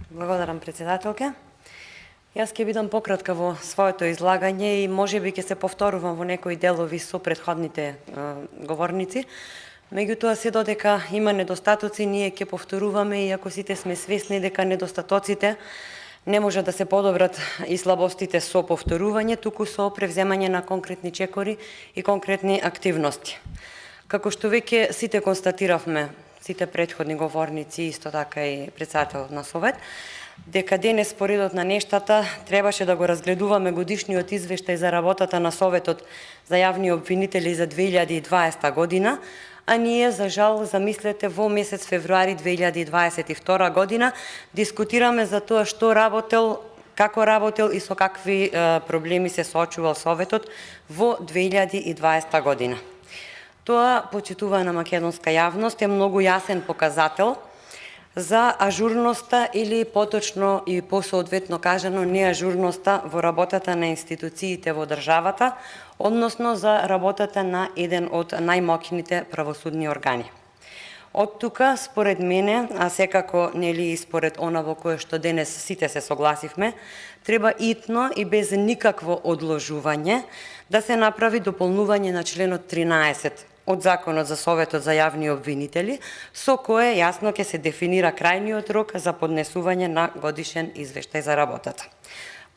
Благодарам, председателке. Јас ќе бидам пократка во своето излагање и можеби ќе се повторувам во некои делови со претходните говорници. Меѓутоа, се додека има недостатоци, ние ќе повторуваме, иако сите сме свесни дека недостатоците не може да се подобрат и слабостите со повторување, туку со превземање на конкретни чекори и конкретни активности. Како што веќе сите констатиравме, сите претходни говорници, исто така и председателот на Совет, дека денес споредот на нештата требаше да го разгледуваме годишниот извештај за работата на Советот за јавни обвинители за 2020 година, а ние, за жал, замислете, во месец февруари 2022 година дискутираме за тоа што работел, како работел и со какви проблеми се соочувал Советот во 2020 година. Тоа, почитувана македонска јавност, е многу јасен показател за ажурноста или поточно и посоодветно кажано неажурноста во работата на институциите во државата, односно за работата на еден од најмоќните правосудни органи. Од тука, според мене, а секако нели и според она во кое што денес сите се согласивме, треба итно и без никакво одложување да се направи дополнување на членот 13 од Законот за Советот за јавни обвинители, со кое јасно ќе се дефинира крајниот рок за поднесување на годишен извештај за работата.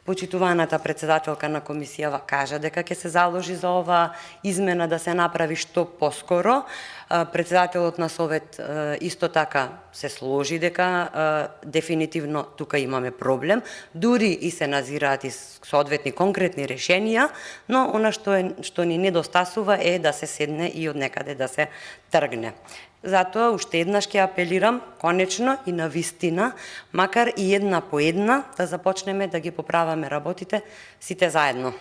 Почитуваната председателка на комисијава кажа дека ќе се заложи за ова измена да се направи што поскоро. Председателот на Совет исто така се сложи дека дефинитивно тука имаме проблем, дури и се назираат и соодветни конкретни решенија, но она што ни недостасува е да се седне и од некаде да се тргне. Затоа уште еднаш ќе апелирам, конечно и на вистина, макар и една по една, да започнеме да ги поправаме работите сите заедно.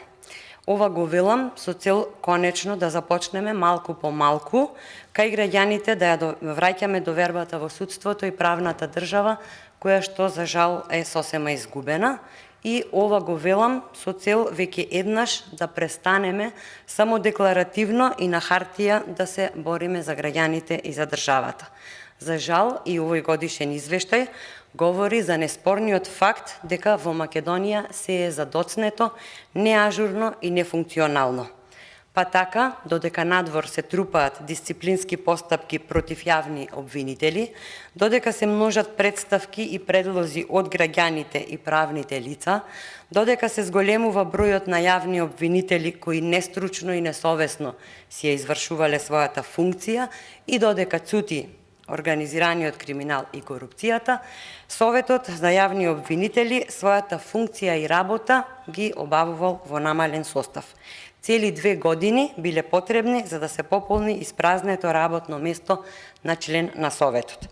Ова го велам со цел конечно да започнеме малку по малку, кај граѓаните да ја враќаме довербата во судството и правната држава, која што за жал е сосема изгубена. И ова го велам со цел веќе еднаш да престанеме само декларативно и на хартија да се бориме за граѓаните и за државата. За жал и овој годишен извештај говори за неспорниот факт дека во Македонија се е задоцнето, неажурно и нефункционално. Па така, додека надвор се трупаат дисциплински постапки против јавни обвинители, додека се множат представки и предлози од граѓаните и правните лица, додека се зголемува бројот на јавни обвинители кои нестручно и несовесно си ја извршувале својата функција и додека цути организираниот криминал и корупцијата, Советот за јавни обвинители својата функција и работа ги обавувал во намален состав. Цели 2 години биле потребни за да се пополни испразнето работно место на член на Советот.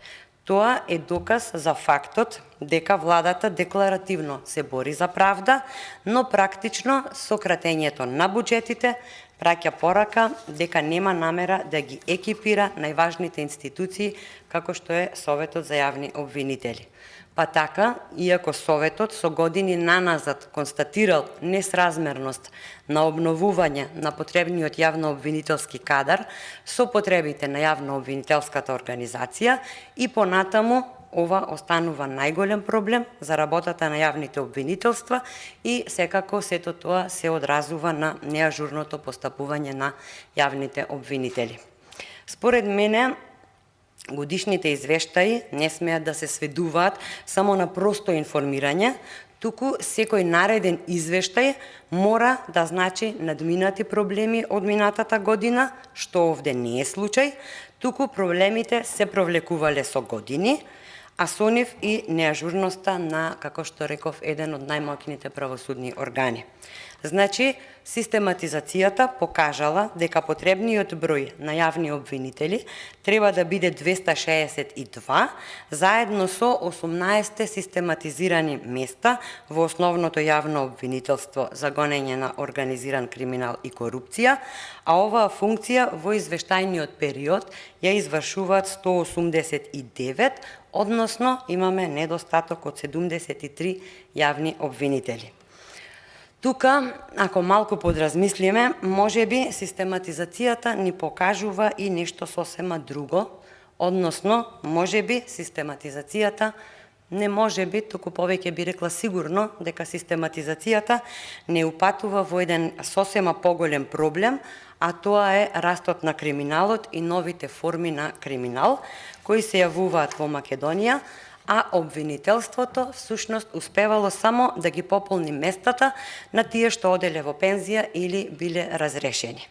Тоа е доказ за фактот дека владата декларативно се бори за правда, но практично сократењето на буџетите праќа порака дека нема намера да ги екипира најважните институции како што е Советот за јавни обвинители. Па така, иако Советот со години наназад констатирал несразмерност на обновување на потребниот јавно-обвинителски кадар со потребите на јавно-обвинителската организација и понатаму ова останува најголем проблем за работата на јавните обвинителства и секако сето тоа се одразува на неажурното постапување на јавните обвинители. Според мене, годишните извештаи не смеат да се сведуваат само на просто информирање, туку секој нареден извештај мора да значи надминати проблеми од минатата година, што овде не е случај, туку проблемите се провлекувале со години, а со нив и неажурноста на, како што реков, еден од најмоќните правосудни органи. Значи, систематизацијата покажала дека потребниот број на јавни обвинители треба да биде 262, заедно со 18 систематизирани места во основното јавно обвинителство за гонење на организиран криминал и корупција, а оваа функција во извештајниот период ја извршуваат 189, односно имаме недостаток од 73 јавни обвинители. Тука, ако малку подразмислиме, можеби систематизацијата ни покажува и нешто сосема друго, односно, можеби систематизацијата Не може би, туку повеќе би рекла сигурно, дека систематизацијата не упатува во еден сосема поголем проблем, а тоа е растот на криминалот и новите форми на криминал, кои се јавуваат во Македонија, а обвинителството всушност успевало само да ги пополни местата на тие што оделе во пензија или биле разрешени.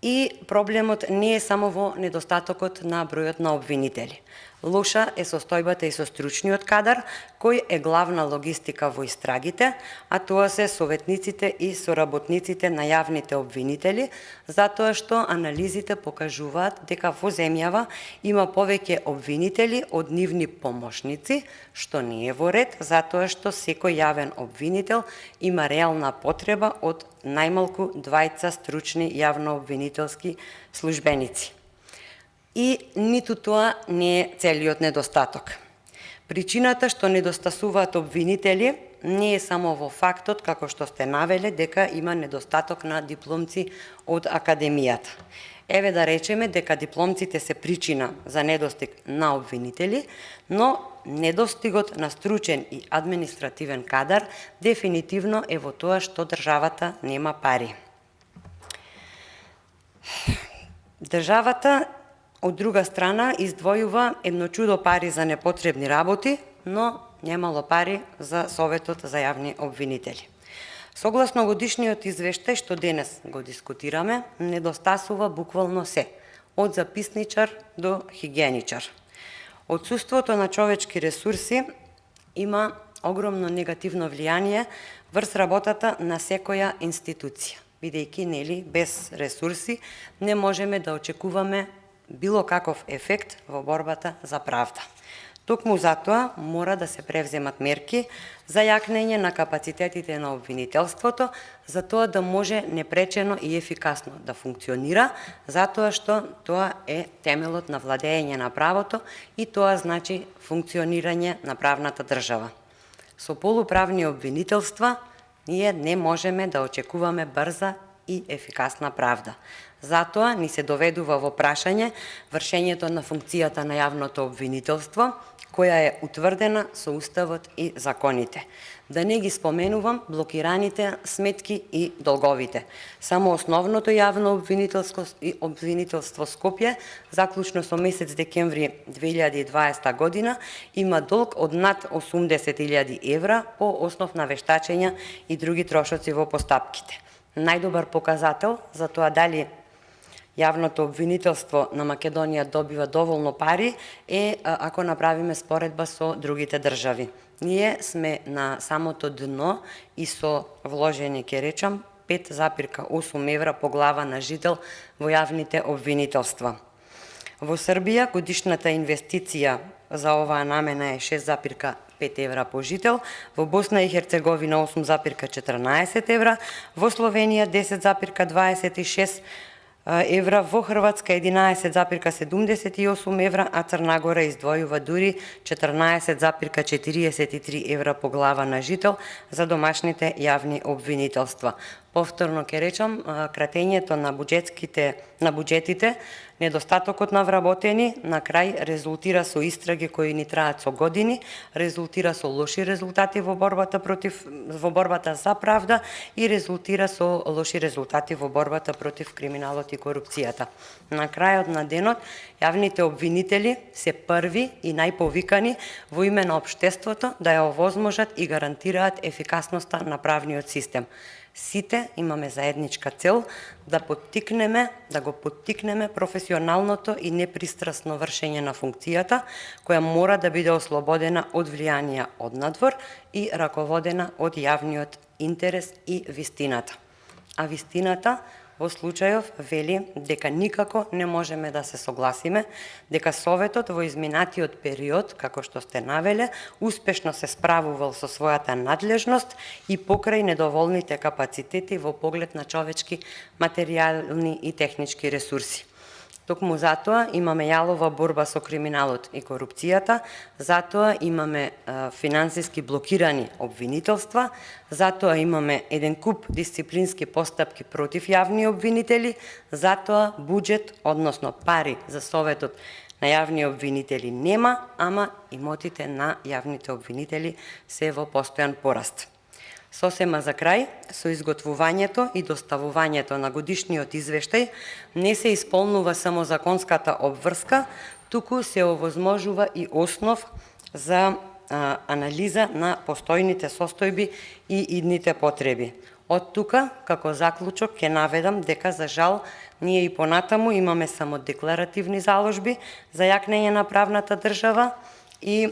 И проблемот не е само во недостатокот на бројот на обвинители. Лоша е состојбата и со стручниот кадар, кој е главна логистика во истрагите, а тоа се советниците и соработниците на јавните обвинители, затоа што анализите покажуваат дека во земјава има повеќе обвинители од нивни помошници, што не е во ред, затоа што секој јавен обвинител има реална потреба од најмалку 2 стручни јавно-обвинителски службеници. И ниту тоа не е целиот недостаток. Причината што недостасуваат обвинители не е само во фактот, како што сте навеле, дека има недостаток на дипломци од академијата. Еве да речеме дека дипломците се причина за недостиг на обвинители, но недостигот на стручен и административен кадар дефинитивно е во тоа што државата нема пари. Државата од друга страна издвојува едно чудо пари за непотребни работи, но немало пари за Советот за јавни обвинители. Согласно годишниот извештај што денес го дискутираме, недостасува буквално се, од записничар до хигиеничар. Отсуството на човечки ресурси има огромно негативно влијание врз работата на секоја институција. Бидејќи нели без ресурси не можеме да очекуваме било каков ефект во борбата за правда. Токму затоа мора да се превземат мерки за јакнење на капацитетите на обвинителството, за тоа да може непречено и ефикасно да функционира, затоа што тоа е темелот на владење на правото и тоа значи функционирање на правната држава. Со полуправни обвинителства ние не можеме да очекуваме брза и ефикасна правда. Затоа ни се доведува во прашање вршењето на функцијата на јавното обвинителство, која е утврдена со Уставот и законите. Да не ги споменувам блокираните сметки и долговите. Само основното јавно обвинителство Скопје, заклучно со месец декември 2020 година, има долг од над 80.000 евра по основ на вештачења и други трошоци во постапките. Најдобар показател за тоа дали јавното обвинителство на Македонија добива доволно пари е ако направиме споредба со другите држави. Ние сме на самото дно и со вложење, ќе речам, 5,8 евра по глава на жител во јавните обвинителства. Во Србија годишната инвестиција за оваа намена е 6,5 евра по жител, во Босна и Херцеговина 8,14 евра, во Словенија 10,26 евра, во Хрватска 11,78 евра, а Црна Гора издвојува дури 14,43 евра по глава на жител за домашните јавни обвинителства. Повторно ќе речам, кратењето на буџетите, недостатокот на вработени, на крај резултира со истраги кои ни траат со години, резултира со лоши резултати во борбата за правда и резултира со лоши резултати во борбата против криминалот и корупцијата. На крајот на денот, јавните обвинители се први и најповикани во име на општеството да ја овозможат и гарантираат ефикасноста на правниот систем. Сите имаме заедничка цел да го поттикнеме професионалното и непристрасно вршење на функцијата, која мора да биде ослободена од влијанија од надвор и раководена од јавниот интерес и вистината. А вистината во случајов вели дека никако не можеме да се согласиме дека Советот во изминатиот период, како што сте навеле, успешно се справувал со својата надлежност и покрај недоволните капацитети во поглед на човечки, материјални и технички ресурси. Токму затоа имаме јалова борба со криминалот и корупцијата, затоа имаме финансиски блокирани обвинителства, затоа имаме еден куп дисциплински постапки против јавни обвинители, затоа буџет, односно пари за Советот на јавни обвинители нема, ама имотите на јавните обвинители се во постојан пораст. Сосема за крај, со изготвувањето и доставувањето на годишниот извештај не се исполнува само законската обврска, туку се овозможува и основ за анализа на постојните состојби и идните потреби. Од тука, како заклучок, ќе наведам дека, за жал, ние и понатаму имаме само декларативни заложби за јакнење на правната држава и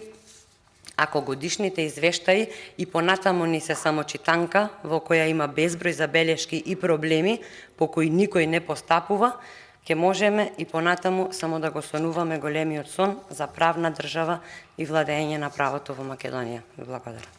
ако годишните извештаи и понатаму ни се само читанка, во која има безброј забелешки и проблеми по кои никој не постапува, ќе можеме и понатаму само да го сонуваме големиот сон за правна држава и владење на правото во Македонија. Ви благодарам.